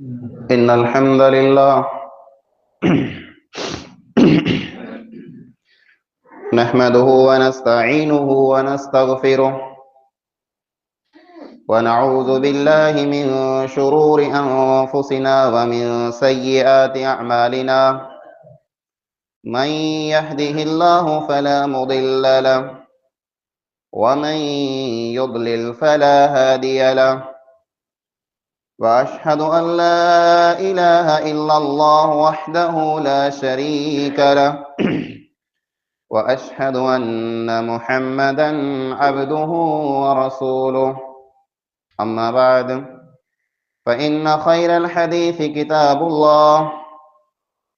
इन्नल हम्दुलिल्लाह नहमदुहु व नस्तईनुहु व नस्तगफिरुह व नऊज़ु बिल्लाहि मिन शुरूरि अनफुसिना व मिन सय्यिआति अअमालिना मन यहदिहिल्लाहु फला मुदिल्ल लहु व मन युद्लिल फला हादिय लहु व अशहदु अन ला इलाहा इल्लल्लाह वहदहु ला शरीका लहु वअशहदु अन्न मुहम्मदन अब्दुहु वरसूलुहु अम्मा बाद फ़इन्न खैरल हदीस किताबुल्लाह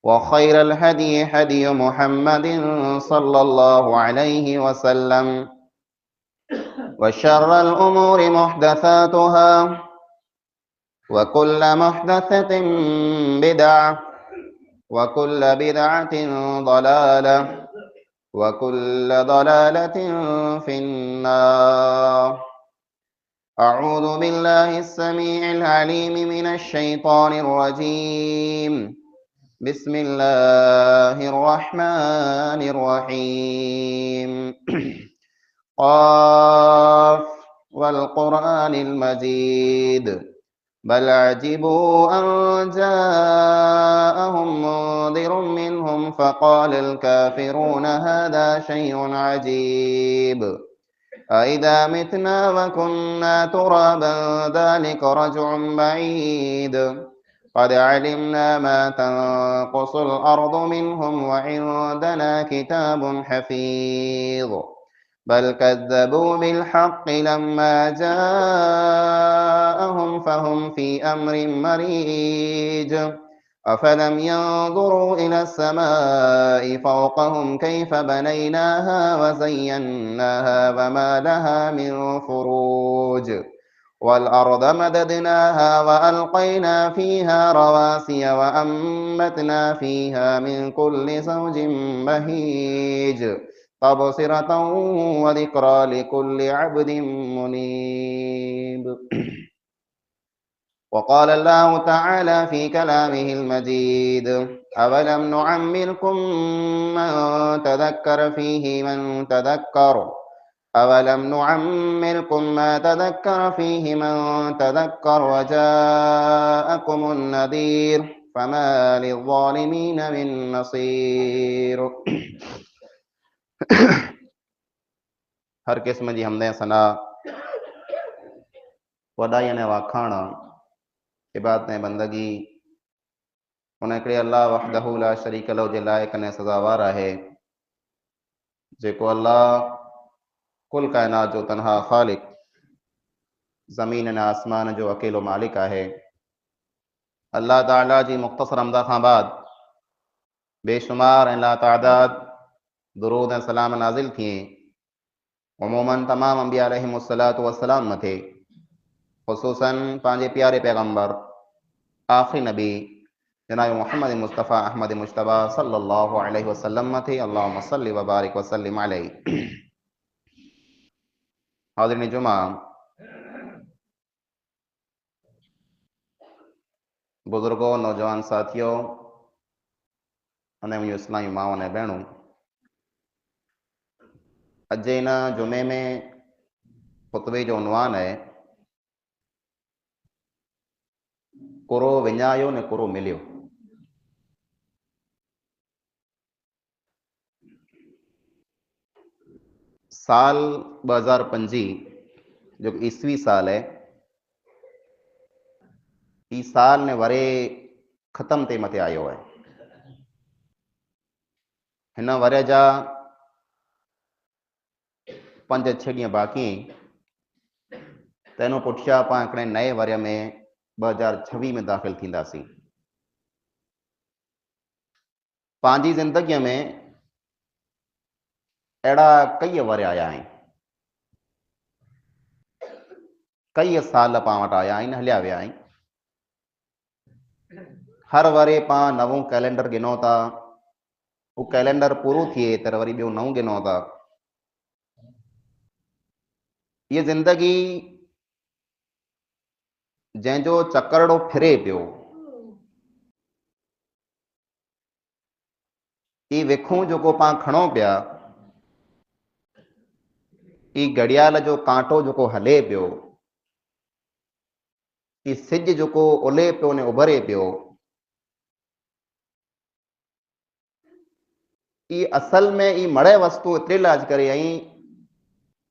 व खैरल हदी हदी मुहम्मदिन सल्लल्लाहु अलैहि वसल्लम व शर्रल उमूरि मुहदसातुहा व कुल्ल मुहदसतिन बिदअह व कुल्ल बिदअतिन ज़लालह वकुल्ल दलालतिन फिन्नार अऊज़ु बिल्लाहि अस्समीइल अलीम मिनश शैतानिर रजीम बिस्मिल्लाहिर रहमानिर रहीम क़ाफ वल क़ुरआनिल मजीद बल अजिबू अन जाअहुम मुन्दिरुम मिनहुम फ़क़ालल काफ़िरून हाज़ा शैउन अजीब अइज़ा मितना व कुन्ना तुराबन ज़ालिक रज्उन बईद क़द अलिमना मा तनक़ुसुल अर्दु मिनहुम व इंदना किताबुन हफ़ीज़ बल कज़्ज़बू बिलहक़्क़ि लम्मा जाअहुम फ़हुम फ़ी अम्रिन मरीज अफ़लम यंज़ुरू इलस समाइ फ़ौक़हुम कैफ़ बनैनाहा व ज़य्यन्नाहा व मा लहा मिन फ़ुरूज वल अर्द मददनाहा व अलक़ैना फ़ीहा रवासिय व अम्बतना फ़ीहा मिन कुल्लि ज़ौजिन बहीज तबसिरतन व ज़िक्रा लिकुल्लि अब्दिन मुनीब। वक़ाल अल्लाहु तआला फ़ी कलामिहिल मजीद अवलम नुअम्मिरकुम मा तज़क्कर फ़ीहि मन तज़क्कर अवलम नुअम्मिरकुम मा तज़क्कर फ़ीहि मन तज़क्कर व जाअकुमुन नज़ीर फमा लिज़्ज़ालिमीन मिन नसीर। हर क़िस्म जी हमद सना वॾाई अने वाखाण इबादत ऐं बंदगी उन हिकिड़े अल्लाह वहदहू ला शरीक लहू जे लाइक़ अने सज़ावार आहे जेको अल्लाह कुल काइनात जो तनहा ख़ालिक ज़मीन अने आसमान जो अकेलो मालिक आहे। अल्लाह ताला जी मुख़्तसर हमद खां बाद बेशुमार ऐं लातादाद दुरूद ऐं सलाम नाज़िल थिए उमूमन तमाम अंबिया अलैहिमुस्सलातु वस्सलाम मथे, ख़ुसूसन पंहिंजे प्यारे पैगम्बर आख़िरी नबी जनाब मोहम्मद मुस्तफ़ा अहमद मुश्तबा सल्लल्लाहु अलैहि वसल्लम मथे अल्लाहुम्मा सल्लि व बारिक व सल्लिम अलैहि। हाज़िरीन जुमा, बुज़ुर्गों, नौजवान साथियों अने मुंहिंजो इस्लामी माउ ऐं भेणूं, अॼु जे हिन जुमे में ख़ुतबे जो उनवान आहे कुरो विञायो ने कुरो मिलियो। साल 2025 जो ईस्वी साल है, ई साल ने वरे ख़त्म ते मथे आयो है। हिन वरे जा 5-6 ॾींहं बाक़ी तैनो पुठियां पाण हिकिड़े नए वरे में 2026 में दाख़िल थींदासीं। पंहिंजी ज़िंदगीअ में अहिड़ा कई वरे आया आहिनि, कई साल पाण वटि आया आहिनि, हलिया विया आहिनि। हर वरे पाण नवों कैलेंडर गिनो था, वो कैलेंडर पूरो थिए त वरी ॿियो नओं गिनो था। ये ज़िंदगी जंहिंजो चकरड़ो फिरे पियो ई विखूं जो पां खणो पिया, ई घड़ियाल जो कांटो जो हले पियो, ई सिज जो उले पियो ने उभरे पियो, ई असल में ई मड़े वस्तु एतिरे लाज करे आई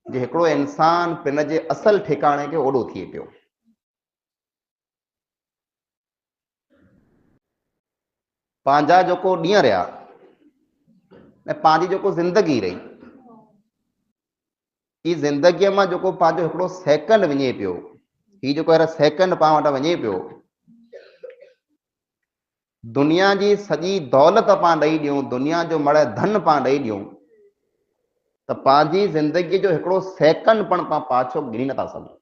जे हिकिड़ो इंसान पिन जे असल ठिकाणे के ओॾो थिए पियो। पंहिंजा जो ॾींहं रहिया ऐं पंहिंजी जो ज़िंदगी रही, ई ज़िंदगीअ मां जो पंहिंजो हिकिड़ो सेकंड वञे पियो, ही जो अहिड़ा सेकंड पाण वटि वञे पियो, दुनिया जी सॼी दौलत पाण ॾेई ॾियूं, दुनिया जो मड़े धन पाण ॾेई ॾियूं, त पंहिंजी ज़िंदगीअ जो हिकिड़ो सेकंड पण पाण पाछो गिणी नथा सघूं।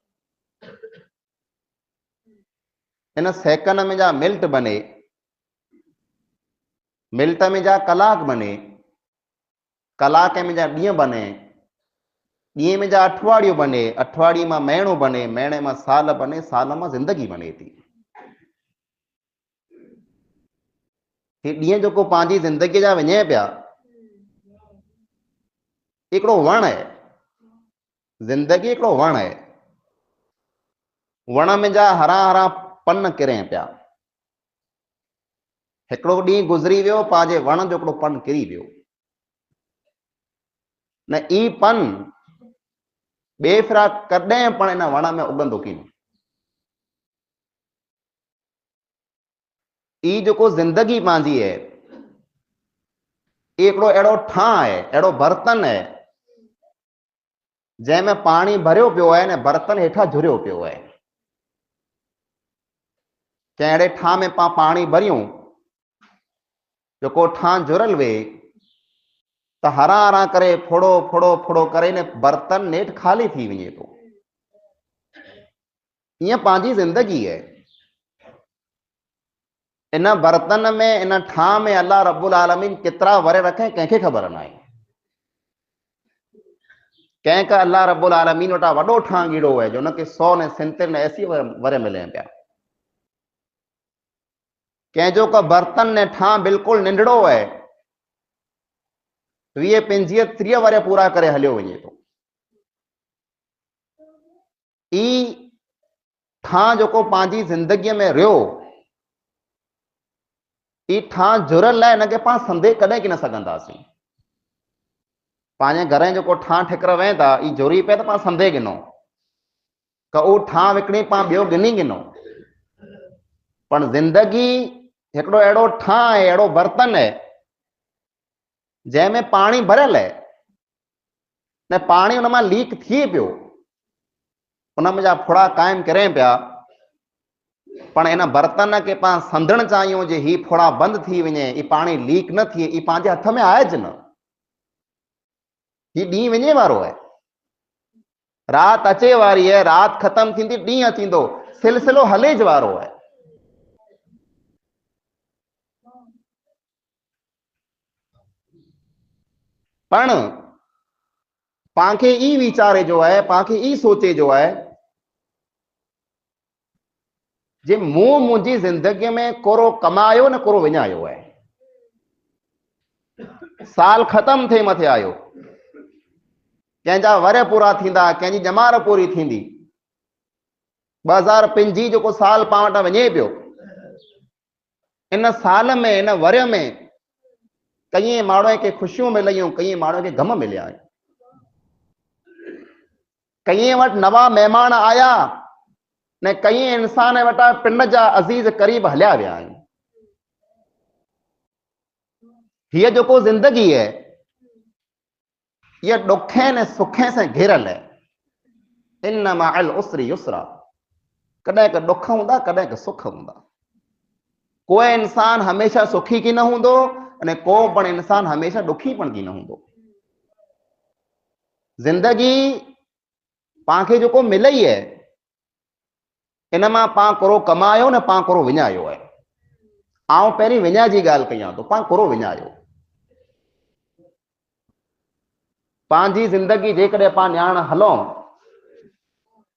इन सेकंड में जा मिंट बने, मिंट में जा कलाक बने, कलाक में जा ॾींहं बने, ॾींहं में जा अठवाड़ियूं बने, अठवाड़ी मां महीनो बने, महीने मां साल बने, साल मां ज़िंदगी बने थी। ही ॾींहं जो पंहिंजी ज़िंदगीअ जा वञे पिया, हिकिड़ो वण आहे, ज़िंदगी हिकिड़ो वण आहे, वण में जा हरा हरा पन किरे पिया, हिकिड़ो ॾींहुं गुज़री वियो, पंहिंजे वण जो हिकिड़ो पन किरी वियो, न ई पन बेफ़िरा कॾहिं पण इन वण में उगंदो कोन्हे। ई जो ज़िंदगी पंहिंजी है, हिकिड़ो अहिड़ो ठां आहे, अहिड़ो बर्तन है जंहिंमें पाणी भरियो पियो आहे न बर्तन हेठां झुरियो पियो आहे। कंहिं अहिड़े ठां में पाणी भरियूं, जो ठां झुरियल वे त हरा हरा करे फोड़ो फोड़ो फोड़ो करे न बर्तन नेठ खाली थी वञे थो। ईअं पंहिंजी ज़िंदगी है, इन बर्तन में, इन ठां में अल्लाह रब्बुल आलमीन केतिरा वरे रखे कंहिंखे ख़बर न आहे। कंहिंखे अल्लाह रब्बुल आलमीन वटां वॾो ठां ॻीड़ो आहे जो हुनखे 100 ने 77 ने 80 वरे मिले पिया। कंहिंजो का बर्तन ने ठां बिल्कुलु नंढड़ो आहे, 20 25 30 वरे पूरा करे हलियो वञे थो। ई ठां जो पंहिंजी ज़िंदगीअ में रहियो, ई ठां जुड़ियल आहे, हिनखे पाण संदेह कॾहिं की न सघंदासीं। पंहिंजे घर जो ठां ठिकर वें था, ई जुड़ी पए त पाण संदेह गिनो, का उहो ठां विकिणी पाण ॿियो गिनी गिनो, पर ज़िंदगी हिकिड़ो अहिड़ो ठां आहे, अहिड़ो बर्तन आहे जंहिंमें पाणी भरियल आहे, न पाणी हुन मां लीक थिए पियो, हुन में जा फुड़ा क़ाइमु करें पिया, पर इन बर्तन के पाण संधण चाहियूं जे ही फुड़ा बंदि थी वञे, ई पाणी लीक न थिए, ई पंहिंजे हथ में आहे ज न। ही ॾींहुं वञे वारो आहे, राति अचे वारी आहे, राति ख़तम थींदी, ॾींहुं अचींदो, सिलसिलो हले ज वारो आहे। पण पांखे ई वीचारे जो आहे, पांखे ई सोचे जो आहे जे मूं मुंहिंजी ज़िंदगीअ में कोरो कमायो न कोरो विञायो आहे। साल ख़तम थिए मथे आयो, कंहिंजा वर पूरा थींदा, कंहिंजी ॼमार पूरी थींदी, 2025 जो साल पाण वटां वञे पियो, इन साल में, इन वर में कई माण्हूअ खे ख़ुशियूं मिलियूं, कई माण्हूअ खे गम मिलिया, कई वटि नवा महिमान आया न कई इंसान वटां पिंड जा अज़ीज़ क़रीब हलिया विया आहिनि। हीअ जो ज़िंदगी है, ये ॾुखे ने सुखे से घेरल है, इन मअल उसरि युसरा, कॾहिं का ॾुख हूंदा, कॾहिं का सुख हूंदा। कोई इंसान हमेशा सुखी की न हूंदो, अने को पण इंसान हमेशा ॾुखी पण की न हूंदो। ज़िंदगी पांखे जो मिलई है, इन मां पां कोरो कमायो न पां कोरो विञायो आहे। आउं पहिरीं विञा जी ॻाल्हि कयां थो, पां कोरो विञायो। पंहिंजी ज़िंदगी जेकॾहिं पां ॼाण हलूं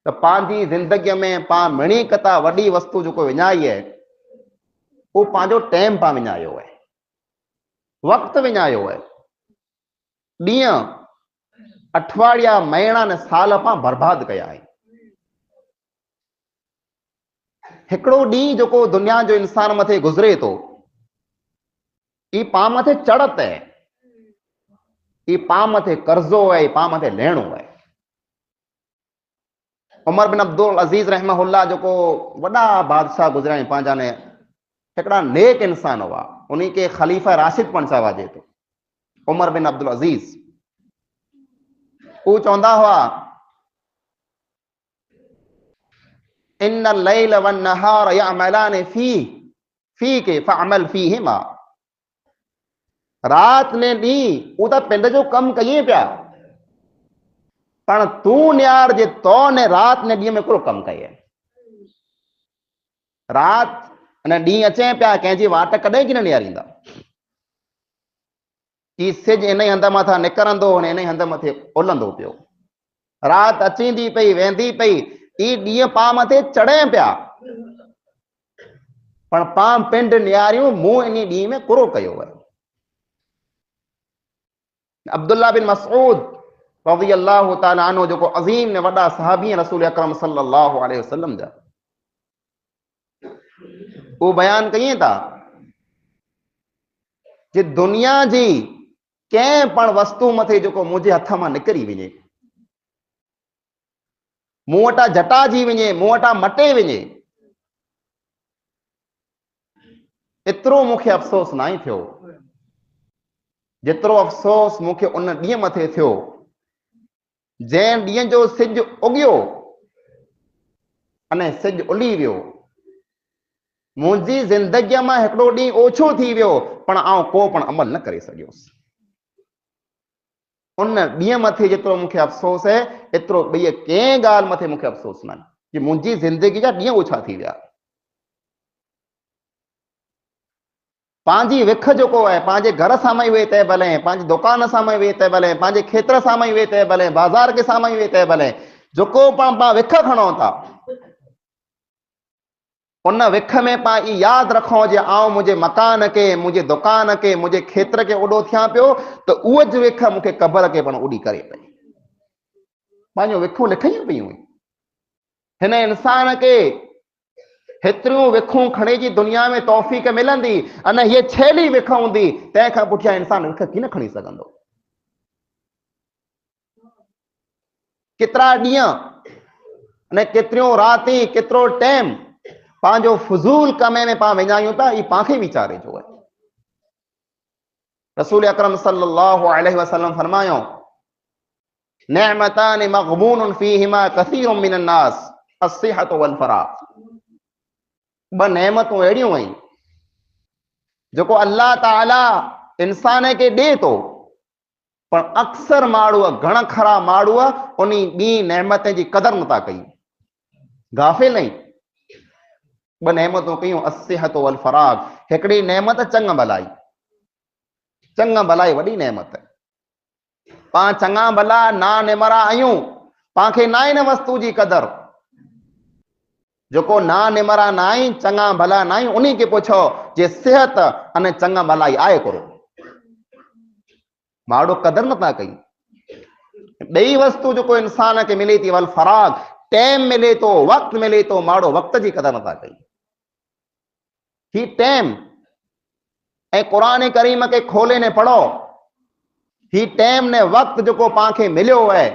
त पंहिंजी ज़िंदगीअ में पां मिणी कता वॾी वस्तु जो विञाई आहे, वो पंहिंजो टाइम पां विञायो आहे। वक्त विञायो है, ॾींहं अठवाड़िया महीना ने साल पां बर्बाद कया आहिनि। हिकिड़ो ॾींहुं जेको दुनिया जो इंसान मथे गुज़रे थो, ई पां मथे चढ़त है, ई पां मथे कर्ज़ो है, ई पां मथे लेणो है। उमर बिन अब्दुल अजीज रहमहुल्लाह जेको वॾा बादशाह गुज़रिया आहिनि पंहिंजा ने, हिकिड़ा नेक इंसान हुआ, उन्हीं खे ख़लीफ़ा राशिद पण चवाजे थो, उमर बिन अब्दुल अजीज। वो चवंदा हुआ, इन लैल वन नहार यअमलान फीके फअमल फीहिमा। रात ने ॾींहुं वो तो पिंड जो कम कई पिया, पर तू न्यार जे तो ने रात ने ॾींहं में हिकिड़ो कम कई। रात अने ॾींहुं अचे पिया, कंहिंजी वाट कॾहिं की न निहारींदा। ई सिज इन हंध मथां निकिरंदो ने इन हंध मथे उलंदो पियो। रात अचींदी पई वेंदी पई, ई ॾींहं पां मथे चढ़े पिया, पर पां पिंड निहारियूं मूं इन ॾींहं में कुरो कयो है। अब्दुल्ला बिन मसऊद रज़ियल्लाहु ताला अन्हु जेको अज़ीम ने वॾा सहाबी रसूल अकरम सल्लल्लाहु अलैहि वसल्लम जा, वो बयान कई था कि दुनिया जी कंहिं पण वस्तु मथे जेको मुंहिंजे हथ मां निकिरी वञे, मूं वटां जटाजी वञे, मूं वटां मटे वञे, एतिरो मूंखे अफ़सोस न आहे थियो जेतिरो अफ़सोस मूंखे उन ॾींहं मथे थियो जंहिं ॾींहं जो सिज उगियो अने सिज उली वियो। मुंहिंजी ज़िंदगीअ मां हिकिड़ो ॾींहुं ओछो थी वियो, पर आउं को पण अमल न करे सघियुसि। उन ॾींहं मथे जेतिरो मूंखे अफ़सोस है, एतिरो ॿिए कंहिं ॻाल्हि मथे मूंखे अफ़सोस न आहे कि मुंहिंजी ज़िंदगी जा ॾींहं ओछा थी विया। पंहिंजी विख जेको आहे, पंहिंजे घर साम्हूं वेही तंहिं भले, पंहिंजी दुकान साम्हूं वेही तंहिं भले, पंहिंजे खेत्र साम्हूं वेही तंहिं भले, बाज़ार के साम्हूं वेही तंहिं भले, जेको पां विख खणूं था, उन विख में पां ई यादि रखूं जे आउं मुंहिंजे मकान के, मुंहिंजे दुकान के, मुंहिंजे खेत्र के उॾो थियां पियो, त उहा ज विख मूंखे क़बर के पण उॾी करे पई। पंहिंजो विखूं लिखियूं पियूं। हिन इंसान के हेतिरियूं विखूं खणे जी दुनिया में तौफ़ीक़ मिलंदी, अने हीअ छेली विख हूंदी, तंहिंखां पुठियां इंसान विख कीन खणी सघंदो। केतिरा ॾींहं अने केतिरियूं राति, केतिरो टाइम पंहिंजो फुज़ूल कमे में पां विञायूं था, ई पांखे वीचारे जो आहे। रसूल अकरम सल्लल्लाहु अलैहि वसल्लम फरमायो, नेमतान मग़बून फीहिमा कसीरुम मिनन नास अस्सिहत वल फराग़। ब नेमतूं अहिड़ियूं आहिनि जेको अल्लाह ताला इंसान के ॾे थो, पर अक्सर माण्हू, घण खरा माण्हू उन ॿी नेमत जी क़दर नथा कयूं, गाफ़िल आहिनि। ब नेमतूं कयूं, अस्सिहत वल फराग़। हिकिड़ी नेमत चङ भलाई, चङ भलाई वॾी नेमत है। पां चङा भला ना निमरा आहियूं, पांखे ना इन वस्तु जी क़दर। जेको ना निमरा ना आई, चङा भला ना आई, उन्हीं के पुछो जे सिहत अने चङा भलाई आहे करो, माण्हू क़दर नथा कई। ॿई वस्तु जेको इंसान के मिले थी, वल फराग़, टाइम मिले तो, वक्त मिले तो, माण्हू वक्त जी क़दर नथा कई। ही टाइम ऐं क़ुरान करीम के खोले ने पढ़ो, ही टाइम ने वक्त जेको पांखे मिलियो है,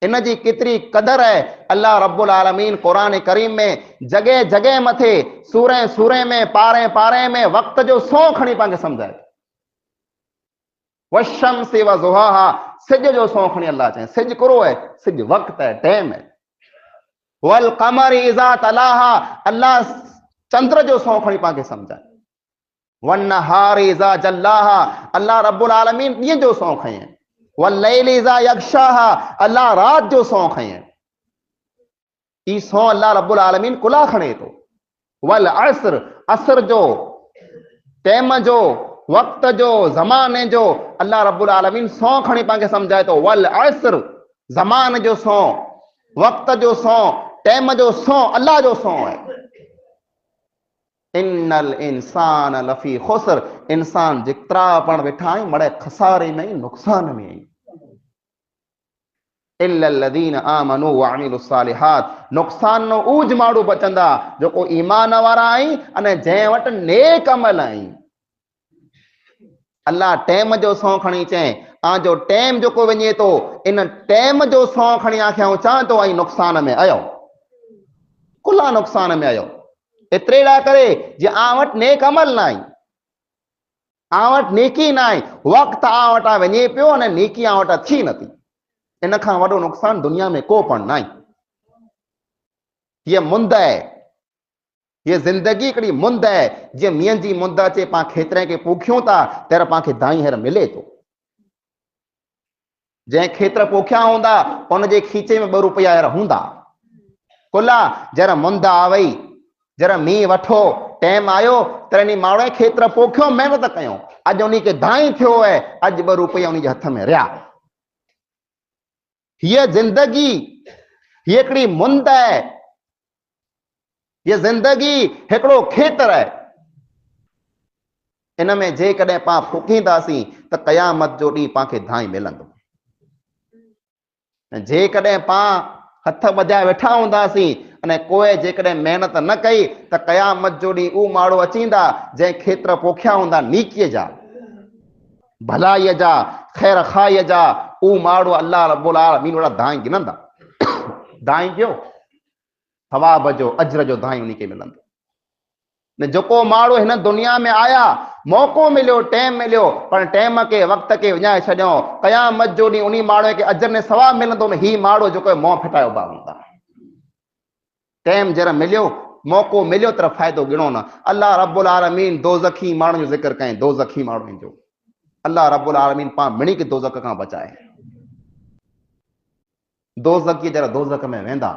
इन जी केतिरी क़दर है। अल्लाह रब्बुल आलमीन क़ुरान करीम में जगह जगह मथे, सूरे सूरे में, पारे पारे में वक्त जो सौ खणी पांखे समझाए। वशम्सि व ज़ुहाहा, सिज जो सौ खणी अल्लाह चए, सिज कुरो है, सिज वक्त है, टाइम है। वल क़मर इज़ा तलाहा, अल्लाह चंद्र जो सौ खणी पांखे समझाए। वन नहार इज़ा जल्लाहा, अल्लाह रब्बुल आलमीन ॾींहं जो सौ खई है। वल लैल इज़ा यग़शाहा, अल्लाह रात जो सौ खई है। ई सौ अल्लाह रब्बुल आलमीन कुला खणे तो। वल असर, असर जो, टाइम जो, वक्त जो, ज़माने जो अल्लाह रब्बुल आलमीन सौ खणी पांखे समझाए तो। वल असर, ज़मान जो सौ, वक्त जो सौ, टाइम जो सौ अल्लाह जो सौ है। इन्नल इंसान लफी खुसर, इंसान जितरा पण वेठा आहियूं मड़े खसारे में नुक़सान में आहियूं। इल्लल्लज़ीन आमनू व अमिलुस सालिहात, नुक़सान नो ऊज माण्हू बचंदा जेको ईमान वारा आहिनि अने जंहिं वटि नेक अमल आहिनि। अल्लाह टाइम जो सौ खणी चए जो टाइम जेको वञे थो इन टाइम जो सौ खणी आखियां चवां थो ऐं नुक़सान में आयो, कुला नुक़सान में आयो। एतिरे लाइ करे जे आ वटि नेक अमल न आहे, आ वटि नेकी न आहे, वक़्तु आ वटां वञे पियो अने नेकी आ वटां थी नथी। इन खां वॾो नुक़सान दुनिया में को पण न आहे। हीअ मुंद आहे, हीअ ज़िंदगी हिकिड़ी मुंद आहे। जीअं मींहं जी मुंद अचे पाण खेतरे खे पोखियूं था तर पाण खे दाई हींअर मिले थो। जंहिं खेत्र पोखिया हूंदा उनजे खीचे में 2 रुपया हींअर हूंदा। कुला जरा मुंद आ वई, जरा मींहुं वठो, टाइम आयो त इन माण्हू खेत्र पोखियो, महिनत कयूं, अॼु उन खे दाई थियो आहे, अॼु 2 रुपया उन जे हथ में रहिया। हीअ ज़िंदगी हीअ हिकिड़ी मुंद आहे, हीअ ज़िंदगी हिकिड़ो खेत्र आहे। इन में जेकॾहिं पाण फूकींदासीं त क़यामत जो ॾींहुं पाण खे दाई मिलंदो। जेकॾहिं पाण हथ ॿधाए वेठा हूंदासीं अने कोई जेकॾहिं महिनत न कई त क़यामत जो ॾींहुं उहे माण्हू अचींदा जंहिं खेत्र पोखिया हूंदा नीकीअ जा, भलाईअ जा, ख़ैर खाईअ जा, उहे माण्हू अल्लाह रब्बुल आलमीन वटि दाई गिनंदा। दाई जो सवाब जो अजर जो दाई उन खे मिलंदो। न जेको माण्हू हिन दुनिया में आया, मौक़ो मिलियो, टाइम मिलियो, पर टाइम खे वक़्त खे विञाए छॾियो, क़यामत जो ॾींहुं उन माण्हू खे अजर ने सवाब मिलंदो न। ही माण्हू जेको मोह फिटायो बा हूंदा। टाइम जरा मिलियो, मौक़ो मिलियो तर फ़ाइदो गिणो न। अल्लाह रब्बुल आलमीन दोज़खी माण्हुनि जो ज़िक्र कयईं, दोज़खी माण्हुनि जो। अल्लाह रब्बुल आलमीन पाण मिणी खे दोज़ख खां बचाए। दोज़खी जरा दोज़ख में वेंदा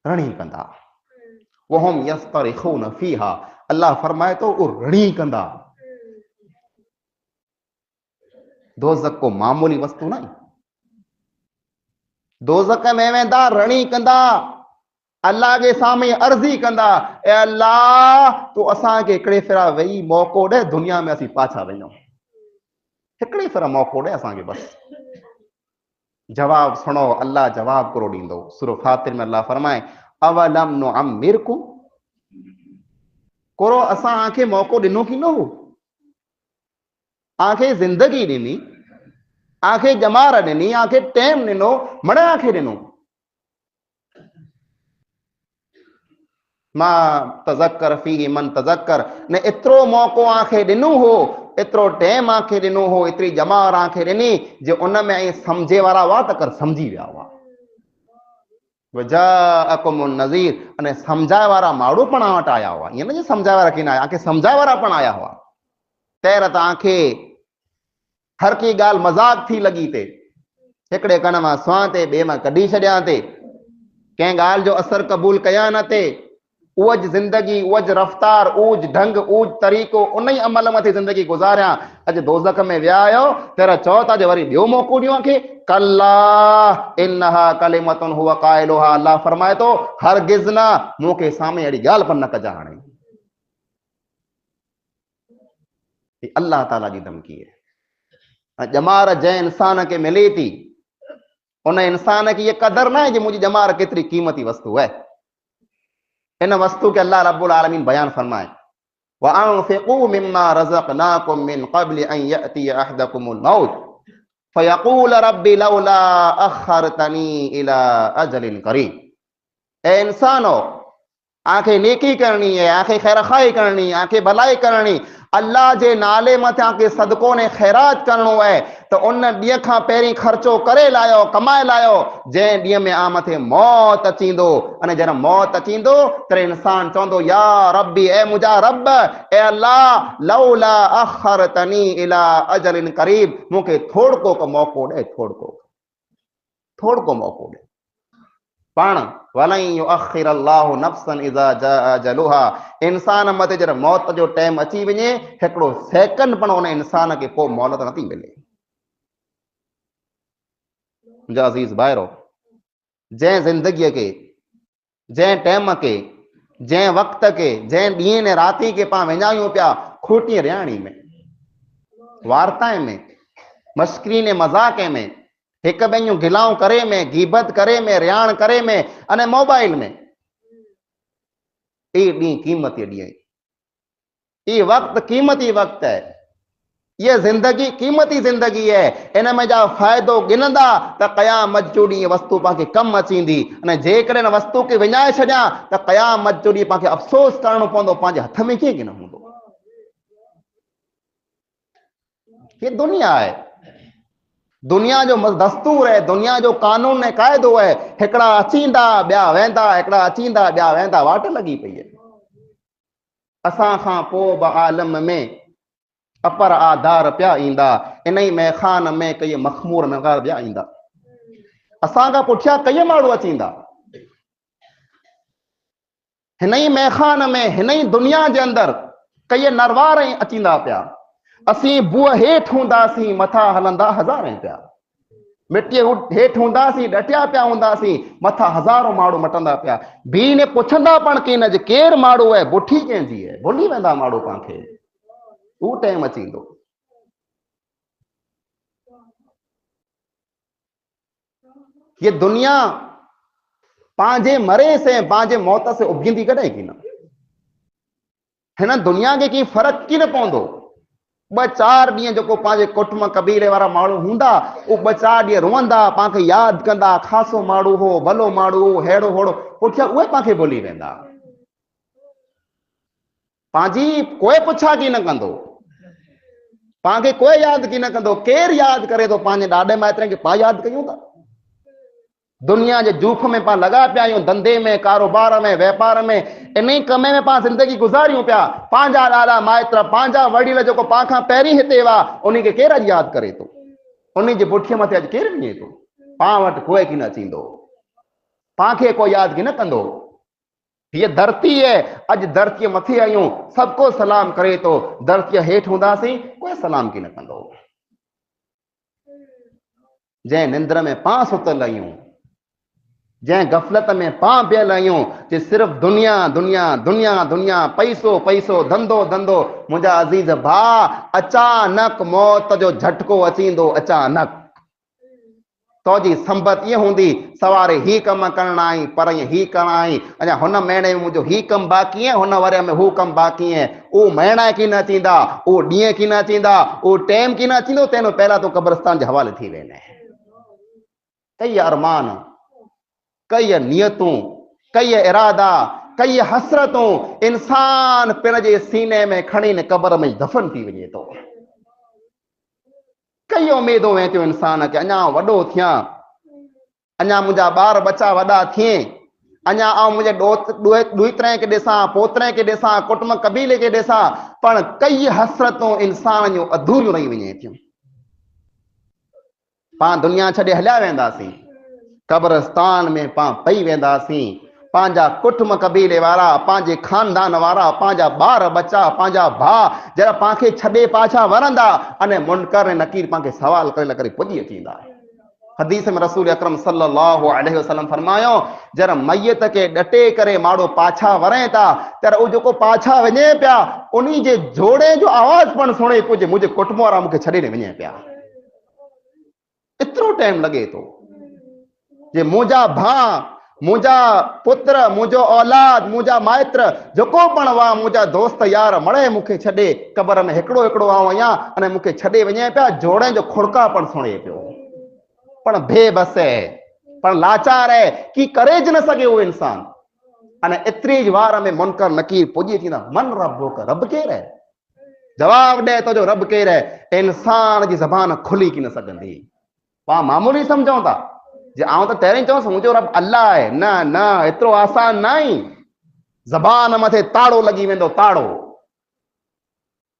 रणी कंदा, वहुम यस्तरिखून फीहा, अल्लाह फरमाए तो वो रणी कंदा। दोज़ख को मामूली वस्तु नहीं, दोज़ख में वेंदा रणी कंदा, अल्लाह के सामने अर्जी कंदा, ए अल्लाह तू असां के हिकिड़े फेरा वेही मौक़ो दे, दुनिया में असीं पाछा वञूं, हिकिड़े फेरा मौक़ो दे असां के बस। जवाब सुनो, अल्लाह जवाब करो ॾींदो। सूरह फातिर में अल्लाह फरमाए अवलम नुअम्मिरकुम, कोरो असां आंखे मौक़ो ॾिनो की न हो, आंखे ज़िंदगी ॾिनी, आंखे जमार ॾिनी, आंखे टाइम ॾिनो, मणे आंखे ॾिनो। मां तज़क्कर फीहि मन तज़क्कर, ने एतिरो मौक़ो आंखे ॾिनो हो, एतिरो टाइम आंखे ॾिनो हो, एतिरी जमार आंखे ॾिनी जे उन में ऐं सम्झे वारा हुआ त कर सम्झी विया हुआ। वजाअकुमुन नज़ीर, अने सम्झाए वारा माण्हू पण वटि आया हुआ। ईअं न जे सम्झाए वारा कीन आया, आंखे सम्झाए वारा पण आया हुआ। तैर त आंखे हर की ॻाल्हि मज़ाक थी लॻी थे, हिकिड़े कन मां सुवां ते, ॿिए मां कढी छॾियां ते, कंहिं ॻाल्हि जो असर क़बूल कया न थे, उज ज़िंदगी, उज रफ़्तार, उज ढंग, उज तरीक़ो, उन ई अमल मथे ज़िंदगी गुज़ारियां। अॼु दोज़ख में विया आहियो तेरा चओ था जे वरी ॿियो मौक़ो ॾियो आंखे। कल्ला इन्नहा कलिमतुन हुवा क़ाइलुहा, अल्लाह फरमाए थो हरगिज़ न, मूंखे साम्हूं अहिड़ी ॻाल्हि पर न कजा। हाणे अल्लाह ताला जी धमकी है। जमार जंहिं इंसान खे मिले थी उन इंसान की ये कदर ना है कि मुझे जमार केतरी कीमती वस्तु है। इन वस्तु के अल्लाह रब्बुल आलमीन बयान फरमाए वअनफिकू मिम्मा रज़क़नाकुम मिन क़ब्ल अन यअतिय अहदकुमुल मौत फयक़ूल रब्बी लौला अख़रतनी इला अजलिन करीब। ए इंसानो, आंखे नेकी करनी है, आंखे खैर खाई करनी, आंखे भलाई करनी, अल्लाह जे नाले मथे आंखे सदको ने खैरात करणो है तो उन ॾींहं खां पहिरीं ख़र्चो करे लायो, कमाए लायो जंहिं ॾींहं में आ मथे मौत अचींदो। अने जॾहिं मौत अचींदो त इंसान चवंदो या रब्बी, ए मुंहिंजा रब, ए अल्लाह लौला अख़रतनी इला अजलिन करीब, मूंखे थोड़को को मौक़ो ॾे, थोड़को मौक़ो ॾे। पाण वलन युअख़िर अल्लाहु नफ्सन इज़ा जाअ अजलुहा, इंसान मथे जॾहिं मौत जो टाइम अची वञे हिकिड़ो सेकंड पण उन इंसान खे को मोहलत नथी मिले। मुंहिंजा अज़ीज़ भाइरो, जंहिं ज़िंदगीअ खे, जंहिं टाइम खे, जै वक्त के जै ॾींहं ने राति के पां विञायूं पिया खोटी रियाणी में, वार्ताएं में, मस्करी ने मज़ाक़ में, एक ॿिए जूं गिलाऊं करे में, गीबत करे में, रियाण करे में, अने मोबाइल में। ये ॾींहुं कीमती ॾींहुं, ये वक्त कीमती वक्त है, ये जिंदगी कीमती जिंदगी है। इन में जा फ़ाइदो गिनंदा त क़यामत जो ॾींहुं वस्तु पांखे कम अचींदी, अने जेकॾहिं वस्तु खे विञाए छॾियां त क़यामत जो ॾींहुं पांखे अफ़सोस करणो पवंदो, पंहिंजे हथ में कीअं न हूंदो। ये दुनिया है, दुनिया जो दस्तूर है, दुनिया जो कानून है, क़ाइदो है। हिकिड़ा अचींदा ॿिया वेंदा, हिकिड़ा अचींदा ॿिया वेंदा, वाट लॻी पई है। असां खां पोइ बि आलम में अपर आधार पिया ईंदा, इन ई मैखान में कई मखमूर नगार ॿिया ईंदा। असां खां पुठियां कई माण्हू अचींदा, हिन ई मैखान में, हिन ई दुनिया जे अंदरि कई नरवार अचींदा पिया। असीं बुह हेठि हूंदासीं, मथां हलंदा हज़ारें पिया। मिटीअ हेठि हूंदासीं, डटिया पिया हूंदासीं, मथां हज़ारों माण्हू मटंदा पिया। भी ने पुछंदा पण की न केरु माण्हू आहे, बुठी कंहिंजी आहे, भुली वेंदा माण्हू पांखे। उहो टाइम अचींदो। ये दुनिया पांजे मरे से, पांजे मौत से उभिंदी कॾहिं की न। हिन दुनिया के की फर्क की न पवंदो। 2-4 ॾींहं जेको पंहिंजे कुटुंब कबीले वारा माण्हू हूंदा, उहे 2-4 ॾींहं रोअंदा, पांखे यादि कंदा, ख़ासो माण्हू हो, भलो माण्हू हो, हेड़ो होड़ो, पुठियां उहे पांखे भुली वेंदा। पंहिंजी कोई पुछा की न कंदो, पांखे कोई यादि की न कंदो। केरु यादि करे थो पंहिंजे ॾाॾे माइटनि खे? पां यादि कयूं था। दुनिया जे जूफ में पां लॻा पिया आहियूं, धंधे में, कारोबार में, व्यापार में, इन ई कम में पां ज़िंदगी गुज़ारियूं पिया। पंहिंजा ॾाॾा माइट, पंहिंजा वडील जेको पां खां पहिरीं हिते हुआ, उन खे केरु अॼु यादि करे थो? उन जे पुठीअ मथे अॼु केरु वञे थो? पां वटि कोई की न अचींदो, पांखे कोई यादि की न कंदो। ये धरती है, अॼु धरतीअ मथे आहियूं, सभु को सलाम करे थो। धरतीअ हेठि हूंदासीं, कोई सलाम की न कंदो। जंहिं निंद्र में पां सुतल आहियूं, जंहिं गफ़लत में पां पियल आहियूं, जे सिर्फ़ दुनिया दुनिया दुनिया दुनिया, पैसो पैसो, धंधो धंधो। मुंहिंजा अज़ीज़ भाउ, अचानक मौत जो झटको अचींदो, अचानक। तो जी संपत ये हूंदी, सवारे ही कम करना आई, पर ही करना आई, अञा हुन महीने में मुंहिंजो ही कम बाक़ी है, हुन वरे में हू कम बाक़ी है। वो महीना की न थींदा, वो ॾींहं की न थींदा, वो टाइम की न थींदो, तेनो पहला तो कब्रिस्तान जे हवाले थी वेंदे। कई अरमान, कई नियतूं, कई इरादा, कई हसरतूं इंसान पिण जे सीने में खणी ने कब्र में दफन थी वञे थो। कई उम्मीदूं वें थियूं इंसान खे, अञा वॾो थियां, अञा मुंहिंजा ॿार बच्चा वॾा थिए, अञा आउं मुंहिंजे ॾोहितरे खे ॾिसां, पोतरे खे ॾिसां, कुटुंब कबीले खे ॾिसां, पर कई हसरतूं इंसान जूं अधूरियूं रही वञे थियूं। पां दुनिया छॾे हलिया वेंदासीं, कब्रिस्तान में पां पई वेंदासीं। पंहिंजा कुटुंब कबीले वारा, पंहिंजे खानदान वारा, पंहिंजा ॿार बच्चा, पंहिंजा भाउ जरा पांखे छॾे पाछा वरंदा, अने मुनकर ऐं नकीर पांखे सवाल करे पुॼी अचींदा। हदीस में रसूल अकरम सल्लल्लाहु अलैहि वसल्लम फरमायो, जरा मैयत के डटे करे माण्हू पाछा वरे था, तर उहो जेको पाछा वञे पिया, उन्ही जे जोड़े जो आवाज़ पण सुणे पियो, मुंहिंजे कुटुंब वारा मूंखे छॾे वञे पिया। एतिरो टाइम लॻे थो जे मुंहिंजा भाउ, मुंहिंजा पुत्र, मुंहिंजो औलाद, मुंहिंजा माइत्र, जेको पण हुआ, मुंहिंजा दोस्त यार मरे मूंखे छॾे क़बर में हिकिड़ो हिकिड़ो आऊं आहियां, अने मूंखे छॾे वञे पिया। जोड़े जो खुड़का पण सुणे पियो, पण बेबस है, पण लाचार है, की करे ज न सघे उहो इंसान। अने एतिरी वार में मुनकर नकीर पुॼी थींदा, मन रब्बो का, रब केरु है? जवाब ॾे तो जो रब केरु है। इंसान जी ज़बान खुली की न सघंदी। पां मामूली समझूं था, जे आउं त पहिरीं चयोसि मुंहिंजो रब अल्लाह आहे, न न, एतिरो आसान न आहे। ज़बान मथे ताड़ो लॻी वेंदो, ताड़ो।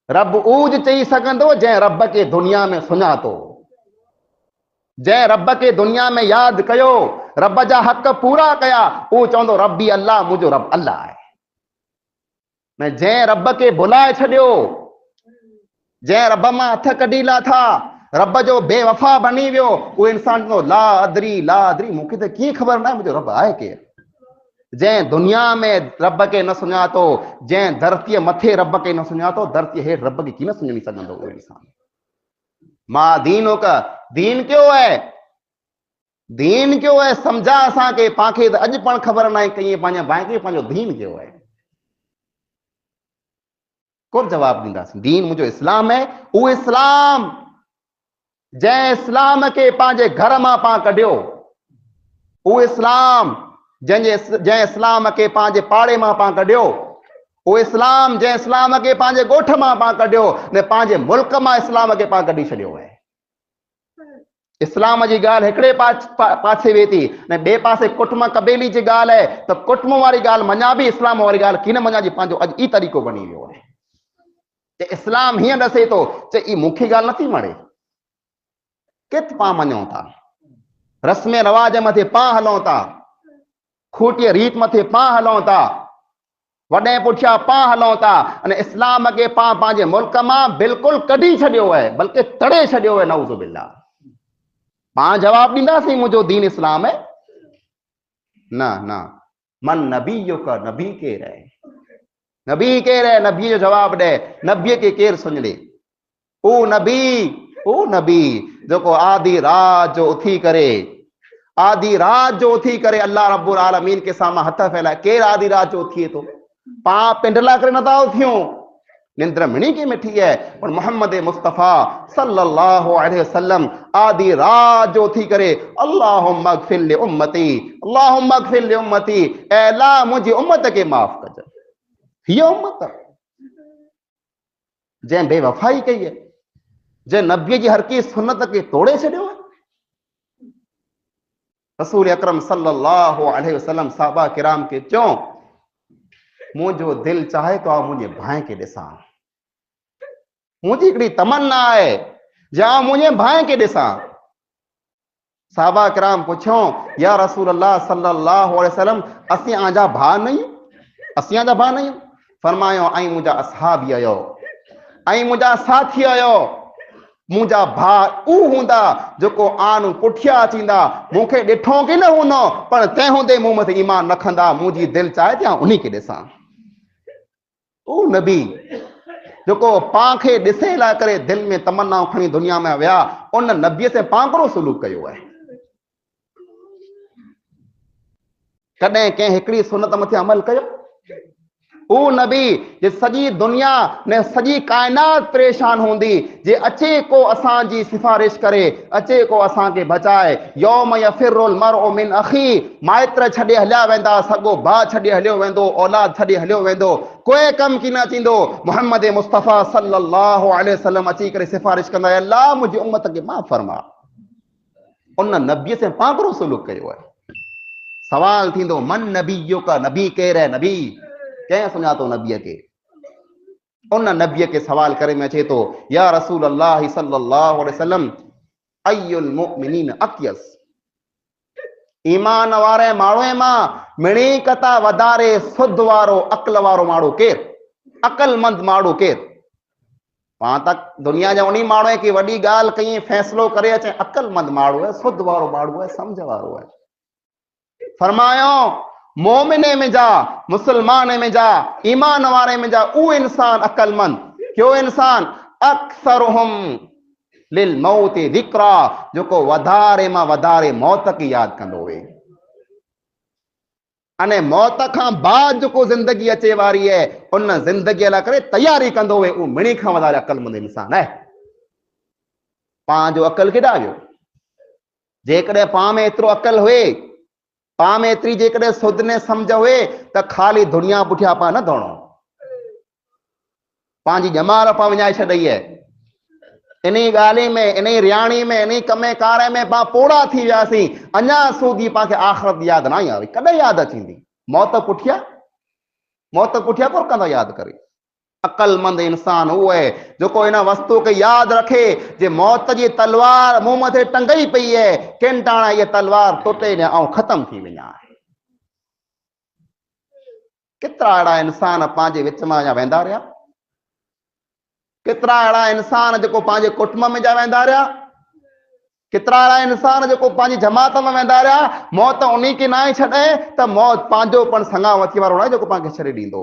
रब ऊज चई सघंदो जंहिं रब खे दुनिया में सुञातो, जंहिं रब खे दुनिया में यादि कयो, रब जा हक़ पूरा कया, उहो चवंदो रब्बी अल्लाह, मुंहिंजो रब अल्लाह आहे। न जंहिं रब खे भुलाए छॾियो, जंहिं रब मां हथ कढी लाथा, रब जो बेवफा बनी वियो, उहो इंसान ला अदरी ला अदरी, मूंखे त कीअं ख़बर न आहे मुंहिंजो रब आहे केरु। जै दुनिया में रब के न सुञातो, जै धरती मथे रब के न सुञातो, धरती हे रब के की न सुञाणी सघंदो उहो इंसान। मां दीनो का दीन क्यों है, दीन क्यों है समझा असांखे, पांखे त अॼु पण ख़बर न आहे कईं पंहिंजे भाउ खे पंहिंजो दीन क्यों है। को जवाब ॾींदासीं। दीन मुंहिंजो इस्लाम है, उहो इस्लाम जंहिं इस्लाम खे पंहिंजे घर मां पां कढियो, उहो इस्लाम जंहिं इस्लाम खे पंहिंजे पाड़े मां पां कढियो, उहो इस्लाम जंहिं इस्लाम खे पंहिंजे ॻोठ मां पां कढियो ने पंहिंजे मुल्क मां इस्लाम खे पां कढी छॾियो आहे। इस्लाम जी ॻाल्हि हिकिड़े पासे वेठी ने ॿिए पासे कुटुंब कबीली जी ॻाल्हि आहे त कुटुंब वारी ॻाल्हि मञा बि, इस्लाम वारी ॻाल्हि की न मञा जी, पंहिंजो अॼु ई तरीक़ो बणी वियो आहे। इस्लाम हीअं ॾसे थो चए ई मूंखे ॻाल्हि नथी वणे, किथ पां मञूं था, रस्म रवाज मथे पां हलूं था, खूटीअ रीत मथे पां हलूं था, वॾे पुठियां पां हलूं था, अने इस्लाम खे पां पंहिंजे मुल्क मां बिल्कुलु कढी छॾियो आहे, बल्कि तड़े छॾियो आहे। नऊज़ बिल्लाह। पां जवाब ॾींदासीं मुंहिंजो दीन इस्लाम है? न न। मन नबी का नबी केर है, नबी केर है, नबी जो जवाब ॾे। नबी खे केर सुञे? ओ नबी जेको आदि रात जो उथी करे, आदि रात जो उथी करे अल्लाह रब्बुल आलमीन के साम्हूं हथ फैलाए। केर आदि रात जो उथिए थो? पां पिंडला करे नथा उथियूं, निंद्र मिणी की मिठी है, पर मोहम्मद मुस्तफ़ा सल्लल्लाहु अलैहि वसल्लम आदि रात जो उथी करे अल्लाहुम्मा अग़फिर लि उम्मती, अल्लाहुम्मा अग़फिर लि उम्मती, ऐ अल्लाह मुंहिंजी उम्मत खे माफ़ कजो। हीअ उम्मत जंहिं बेवफ़ाई कई है, जंहिं नबीअ जी हर की सुन्नत खे तोड़े छॾियो है। रसूल अकरम सल्लल्लाहु अलैहि वसल्लम साहबा किराम के चयो, मुंहिंजो दिल चाहे तो मुंहिंजे भाउ खे ॾिसां, मुंहिंजी हिकिड़ी तमन्ना आहे जा मुंहिंजे भाउ खे ॾिसां। साहबा किराम पुछो, या रसूल अल्लाह सल्लल्लाहु अलैहि वसल्लम असीं आजा भाउ नहीं, असीं आजा भाउ नहीं? फरमायो ऐं मुंहिंजा असहाबी आयो, ऐं मुंहिंजा साथी आयो, मुंहिंजा भाउ ऊ हूंदा जेको आन पुठियां अचींदा, मूंखे ॾिठो की न हूंदो, पर तंहिं हूंदे मूं मथे ईमान रखंदा, मुंहिंजी दिलि चाहे थी उन्ही खे ॾिसां। ओ नबी जेको पां खे ॾिसे लाइ करे दिलि में तमन्नाऊं खणी दुनिया में विया, उन नबीअ से पां कहिड़ो सलूक कयो आहे? कॾहिं कंहिं हिकिड़ी सुन्नत मथे अमल कयो? ओ नबी जे सॼी दुनिया ने सॼी कायनात परेशान हूंदी जे अचे को असांजी सिफारिश करे, अचे को असांखे बचाए। यौम यफिरुल मरउ मिन अखी, माइत्र छॾे हलिया वेंदा, सॻो भाउ छॾे हलियो वेंदो, औलाद छॾे हलियो वेंदो, कोई कम की न थींदो। मोहम्मद मुस्तफ़ा सल्लल्लाहु अलैहि वसल्लम अची करे सिफारिश कंदा, अल्लाह मुंहिंजी उम्मत खे माफ़ फरमा। उन नबीअ से पां कहिड़ो सलूक कयो आहे? सवाल थींदो, मन नबी का नबी केर है? नबी कंहिं सुञातो नबीअ खे? उन नबीअ खे सवाल करे में अचे थो, या रसूल अल्लाह सल्लल्लाहु अलैहि वसल्लम अय्युल मुमिनीन अक़यस, ईमान वारे माण्हू मां मिणी कता वधारे सुध वारो अक़ल वारो माण्हू केर? अक़लमंद माण्हू केर? पां तक दुनिया जा उन्हीं माण्हू की वॾी ॻाल्हि कई, फ़ैसिलो करे अचे, अक़लमंद माण्हू है, सुध वारो माण्हू है, समझ वारो है। फरमायो मोमिने में जा, मुसलमान में जा, ईमान वारे में जा, ऊ इंसान अकलमंद क्यों इंसान? अक्सरुहुम लिल मौत ज़िक्रा, जेको वधारे मां वधारे मौत की याद कंदो हुए, अने मौत खां बाद जेको जिंदगी अचे वारी है उन जिंदगी लाइ करे तैयारी कंदो हुए, ऊ मिणी खां वधारे अकलमंद इंसान है। पां जो अकल केॾा वियो? जेकॾहिं पां में एतिरो अकल हुए, पां में एतिरी जेकॾहिं सुध ने समझ हुए त खाली दुनिया पुठियां पां न दौड़ो, पंहिंजी ॼमार पां विञाए छॾई है। इन्ही ॻाल्हि में, इन्ही रियाणी में, इन्ही कमे कारे में पां पोड़ा थी वियासीं, अञा सूदी पां खे आख़िरत यादि न आई आहे। कॾहिं यादि अचींदी? मौत पुठियां कोन कंदो यादि करे। अकलमंद इंसान उहो आहे जेको इन वस्तु खे यादि रखे जे मौत जी तलवार मूं मथे टंगई पई है, किन टाणा इहा तलवार टुटे न ऐं ख़तम थी वञा। केतिरा अहिड़ा इंसान पंहिंजे विच मां जा वेंदा रहिया, केतिरा अहिड़ा इंसान जेको पंहिंजे कुटुंब में जा वेंदा रहिया, केतिरा अहिड़ा इंसान जेको पंहिंजी जमात में वेंदा रहिया, मौत उन्हीं खे न छॾे त मौत पंहिंजो पण संगा वठी वारो न जेको पाण खे छॾे ॾींदो।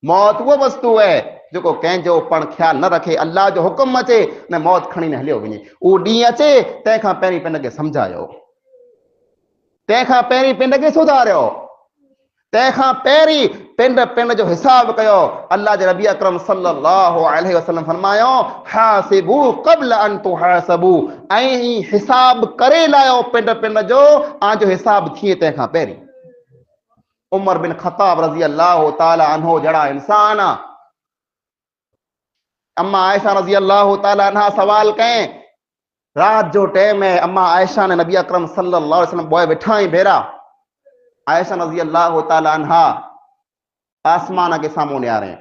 मौत उहो वस्तु है जेको कंहिंजो पण ख्याल न रखे, अल्लाह जो हुकुम अचे न मौत खणी न हलियो वञे। उहो ॾींहुं अचे तंहिंखां पहिरीं पिंड खे सम्झायो, तंहिंखां पहिरीं पिंड खे सुधारियो, तंहिंखां पहिरीं पिंड जो हिसाब कयो। अल्लाह जे नबी अकरम सल्लल्लाहु अलैहि वसल्लम फरमायो, हासिबू क़ब्ल अन तुहासबू, ऐं हिसाब करे लायो पिंड जो, आजो हिसाब थिए तंहिंखां पहिरीं। उमर बिन ख़त्ताब रज़ी अल्लाह ताला अन्हो जड़ा इंसान, अम्मा आयशा रज़ी अल्लाह ताला अन्हा सवाल कहें, रात जो टाइम है, अम्मा आयशा ने नबी अकरम सल्लल्लाहु अलैहि वसल्लम बोए बिठा ही भेरा। आयशा रज़ी अल्लाह ताला अन्हा आसमान के सामने नियारे,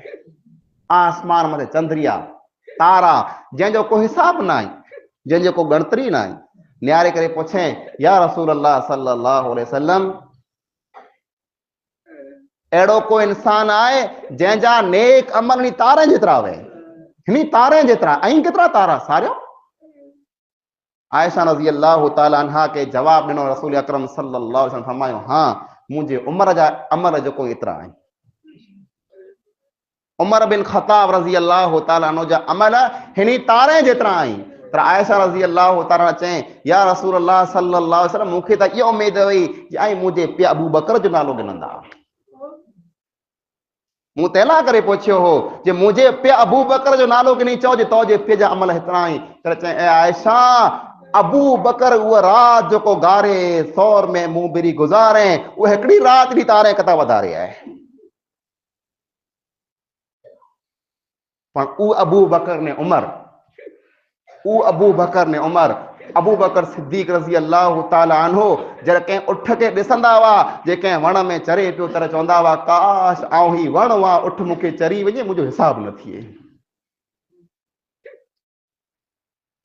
आसमान मथे चंद्रिया तारा जंहिंजो को हिसाब ना आहे, जंहिंजो को गणतरी ना आहे, नियारे करे पूछे, या रसूल अल्लाह सल्लल्लाहु अलैहि वसल्लम, अहिड़ो को इंसान आहे जंहिंजा नेक अमल तारे जेतिरा वे, हिनी तारे जेतिरा, ऐं केतिरा तारा सारियो? आयशा रज़ी अल्लाह ताला अन्हा के जवाब ॾिनो, रसूल अकरम सल्लल्लाहु अलैहि वसल्लम फरमायो, हाँ मुंहिंजे उमर जा अमल जेको एतिरा आहिनि। उमर बिन ख़त्ताब रज़ी अल्लाह ताला अन्हु जा अमल हिनी तारे जेतिरा आहिनि। पर आयशा रज़ी अल्लाह ताला चए, या रसूल अल्लाह सल्लल्लाहु अलैहि वसल्लम, मूंखे त इहो उमेद हुई ऐं मुंहिंजे पीउ अबू बकर जो नालो गिनंदा। मूं तैला करे पुछियो हो जे मुंहिंजे पीउ अबू बकर जो नालो गिनी चओ जे तोजे पीउ जा अमल हेतिरा आहिनि। पर चए, ए आयशा, अबू बकर उहा रात जेको गारे सौर में मुंहुं बिरी गुज़ारे, उहा हिकिड़ी रात ॾींहुं तारे कथा वधारे आहे। पर उ अबू बकर ने उमर, उ अबू बकर ने उमर, अबू बकर सिद्दीक रज़ी अल्लाह ताला अन्हो जॾहिं कंहिं उठ खे ॾिसंदा हुआ, जे कंहिं वण में चरे पियो तर चवंदा हुआ, काश आऊं ही वण हुआ, उठ मूंखे चरी वञे, मुंहिंजो हिसाब न थिए।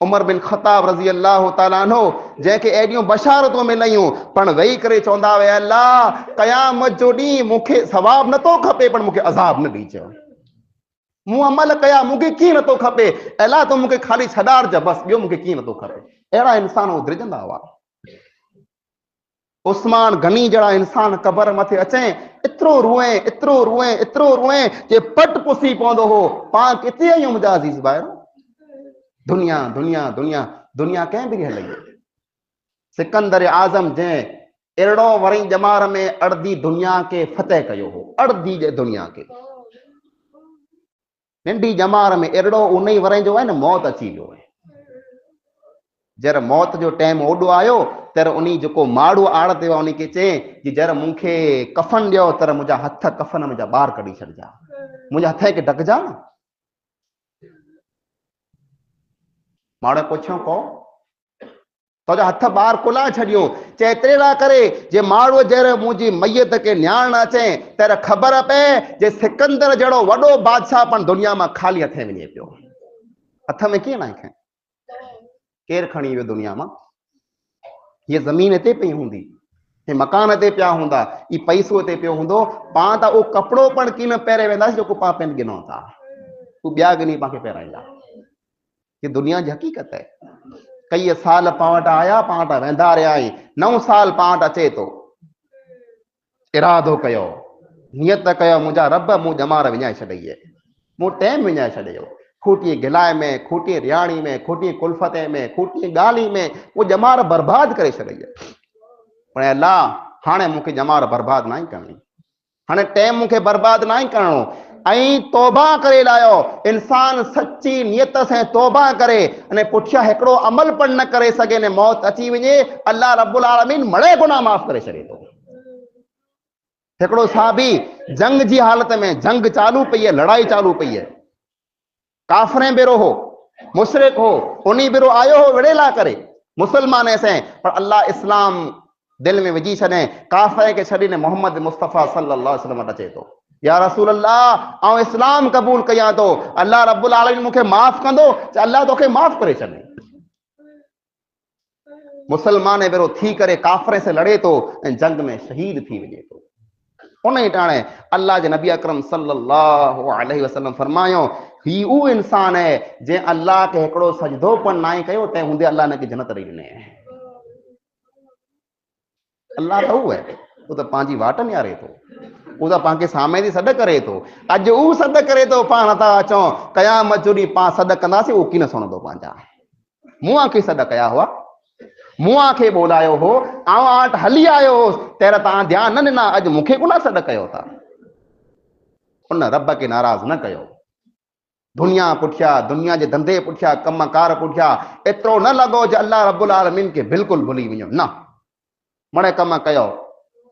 उमर बिन ख़त्ताब रज़ी अल्लाह ताला अन्हो जंहिंखे एॾियूं बशारतूं मिलयूं, पण वेही करे चवंदा हुआ, अल्लाह क़यामत जो ॾींहुं मूंखे सवाब नथो खपे, पण मूंखे अज़ाब न ॾेई चओ। मूं अमल कया, मूंखे कीअं नथो खपे, अल्लाह तो मूंखे खाली छॾारज, बस ॿियो मूंखे कीअं नथो खपे। अहिड़ा इंसान उद्रिजंदा हुआ। उस्मान गनी जड़ा इंसान कबर मथे अचे, एतिरो रोए, एतिरो रोए, एतिरो रोए जे पट पुसी पवंदो हो, पाण किथे आहियूं मुंहिंजा अज़ीज़ भाइरो? दुनिया दुनिया दुनिया दुनिया कंहिं बि हलई। सिकंदर आज़म जंहिं अहिड़ो वरी जमार में अर्दी दुनिया के फतेह कयो हो, अर्दी जे दुनिया के नंढी जमार में अहिड़ो उन ई वरे जो आहे न मौत अची वियो आहे। जर मौत जो टाइम ओॾो आयो तर उन जेको माड़ो आड़ ते उन खे चए कि जर मूंखे कफन ॾियो तर मुंहिंजा हथ कफन मुंहिंजा ॿार कढी छॾिजा, मुंहिंजे हथ खे ढकजा न। माड़े पुछियो, को तुंहिंजा हथ ॿार कुला छॾियो? चए तेरा करे जे माड़ो जर मुंहिंजी मैयत के न्याण अचे तर ख़बर पए जे सिकंदर जहिड़ो वॾो बादशाह पण दुनिया मां ख़ाली हथे वञे पियो। हथ में कीअं न खणे, केरु खणी वियो दुनिया मां? ये ज़मीन हिते पई हूंदी, ये मकान हिते पिया हूंदा, ये पैसो हिते पियो हूंदो, पाण त उहो कपिड़ो पण कीन पहिरे वेंदासीं जेको पाण पिन गिनो था, तूं ॿिया गिनी पाण खे पहिराईंदा। ये दुनिया जी हक़ीक़त है। कई साल पाण वटि आया, पाण वटि वेंदा रहिया आहियूं, 9 साल पाण वटि अचे थो, इरादो कयो, नियत कयो, मुंहिंजा रब मूं जमार विञाए छॾी आहे, मूं टाइम विञाए छॾियो, खूटी गिलाए में, खूटी रियाणी में, खूटी कुल्फते में, खूटी ॻाल्हि में वो जमार बर्बाद करे छॾी आहे। पर अल्लाह हाणे मूंखे जमार बर्बाद न करणी, हाणे टाइम मूंखे बर्बाद न करणो, ऐं तौबा करे लायो। इंसान सच्ची नियत से तौबा करे अने पुठियां हिकिड़ो अमल पण न करे सघे ने मौत अची वञे, अल्लाह रब्बुल आलमीन मड़े गुनाह माफ़ करे छॾे थो। हिकिड़ो साहबी जंग जी हालत में, जंग चालू पई है, लड़ाई चालू पई है, काफरे बेरो हो, मुशरिक हो, उन्हीं बेरो आयो हो विड़ेला करे मुसलमान से, पर अल्लाह इस्लाम दिल में विझी छॾे, काफरे के छॾी ने मोहम्मद मुस्तफ़ा सल्लल्लाहु अलैहि वसल्लम अचे थो, या रसूल अल्लाह आउं इस्लाम कबूल कयां थो, अल्लाह रब्बुल आलमीन मूंखे माफ़ कंदो? अल्लाह तोखे माफ़ करे छॾे। मुसलमान बेरो थी करे काफरे से लड़े थो ऐं जंग में शहीद थी वञे थो। उन ई टाणे अल्लाह जे नबी अकरम सल्लल्लाहु अलैहि वसल्लम फरमायो, ही उहो इंसान है जे अल्लाह के हिकिड़ो सजदो पण नाए कयो तंहिं हूंदे अल्लाह हिनखे जन्नत ॾेई ॾिने। अल्लाह त उहो आहे, उहो त पंहिंजी वाट निहारे थो, उहो त पाण खे सामे थी सॾु करे थो। अॼु उहो सॾु करे थो, पाण था अचूं क़यामत जो ॾींहुं पाण सॾु कंदासीं, उहो कीन सुणंदो पंहिंजा। मूं आखे सॾु कया हुआ, मूं आखे ॿोलायो हो, आउं वटि हली आयो होसि, तहिड़ा तव्हां ध्यानु न ॾिना, अॼु मूंखे कोन सॾु कयो था। उन रब खे नाराज़ न कयो। दुनिया पुठियां, दुनिया जे धंधे पुठियां, कमकार पुठियां एतिरो न लॻो जो अल्लाह रब्बुल आलमीन खे बिल्कुलु भुली वञो। न, मणे कम कयो,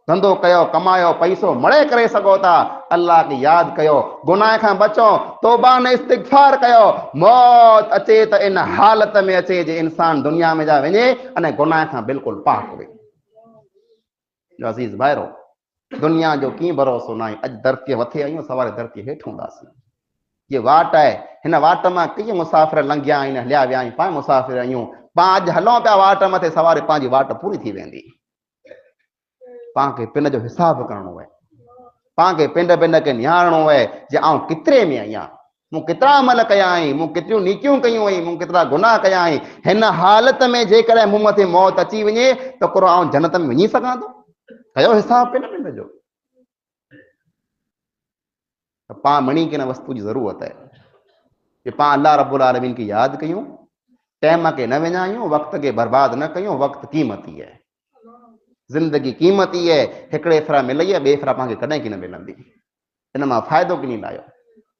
धंधो कयो, कमायो पैसो, मणे करे सघो था, अल्लाह खे यादि कयो, गुनाह खां बचो, तौबा ने इस्तिग़फार कयो। मौत अचे त इन हालत में अचे जे इंसान दुनिया में जा वञे अने गुनाह खां बिल्कुलु पाक हुए। अज़ीज़ भाइरो, दुनिया जो कीअं भरोसो न आहे। अॼु धरतीअ मथे आहियूं, सवारे धरतीअ हेठि हूंदासीं। ये वाट आहे, हिन वाट मां कीअं मुसाफ़िर लंघिया आहिनि, हलिया विया आहियूं, पाण मुसाफ़िर आहियूं। पाण अॼु हलूं पिया वाट मथे, सवारे पंहिंजी वाट पूरी थी वेंदी। पाण खे पिन जो हिसाब करणो आहे, पाण खे पिंड पिंड खे निहारणो आहे जे आउं कितिरे में आहियां, मूं केतिरा अमल कया आहिनि, मूं केतिरियूं नीकियूं कयूं आहिनि, मूं केतिरा गुनाह कया आहिनि। हिन हालत में जेकॾहिं मूं मथे मौत अची वञे त को आउं जन्नत में वञी सघां थो? कयो हिसाब पिन पिंड जो। पाण मणी के न वस्तु जी ज़रूरत है कि पाण अल्लाह रब्बुल आलमीन की यादि कयूं, टाइम के न विञायूं, वक़्त के बर्बाद न कयूं। वक़्त क़ीमती है, ज़िंदगी क़ीमती है, हिकिड़े फिरा मिलई आहे, ॿिए फिरा पाण खे कॾहिं की न मिलंदी। इन मां फ़ाइदो किनी लायो,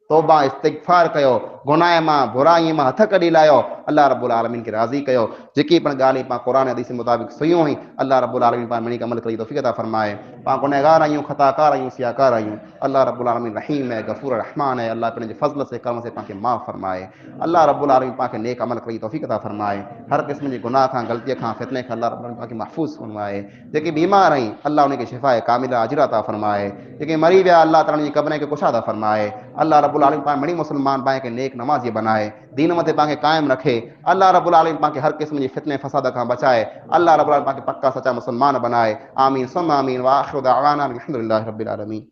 तौबा इस्तिग़फार कयो, गुनाह मां बुराई मां हथ कढी लायो, अल्लाह रब्बुल आलमीन खे राज़ी कयो। जेकी पण ॻाल्हि पाण क़ुरान हदीस मुताबिक़ सयूं आहिनि, अल्लाह रब्बुल आलमीन पाण मणी अमल करी तौफ़ीक़ अता फरमाए। पाण गुनहगार आहियूं, ख़ताकार आहियूं, सियाकार आहियूं। अल्लाह रब्बुल आलमीन रहीम है, गफ़ूर रहमान है। अल्लाह पंहिंजे फज़ल से करम से पाण खे माफ़ फरमाए। अल्लाह रब्बुल आलमीन पाण खे नेक अमल करी तौफ़ीक़ अता फरमाए। हर क़िस्म जे गुनाह खां, ग़लतीअ खां, फितने खां अल्लाह रब्बुल आलमीन पाण खे महफ़ूज़ फरमाए। जेके बीमार आहिनि अल्लाह उनखे शिफ़ाए कामिला अजर अता फरमाए। जेके मरी विया अल्लाह ताला जी क़ब्र खे कुशा अता फरमाए। अल्लाह रब्बुल आलमीन पाण मणी मुसलमान पाण खे नेक नमाज़ी बनाए, दीन मथे पाण खे क़ाइम रखे। अल्लाह रब्बुल आलमीन पाण खे हर क़िस्म जी फितने फसाद खां बचाए। अल्लाह रब्बुल आलमीन पाण खे पक्का सच्चा मुसलमान बनाए। आमीन सुम्मा आमीन। व आखिरु दअवाना अनिल हम्दुलिल्लाहि रब्बिल आलमीन।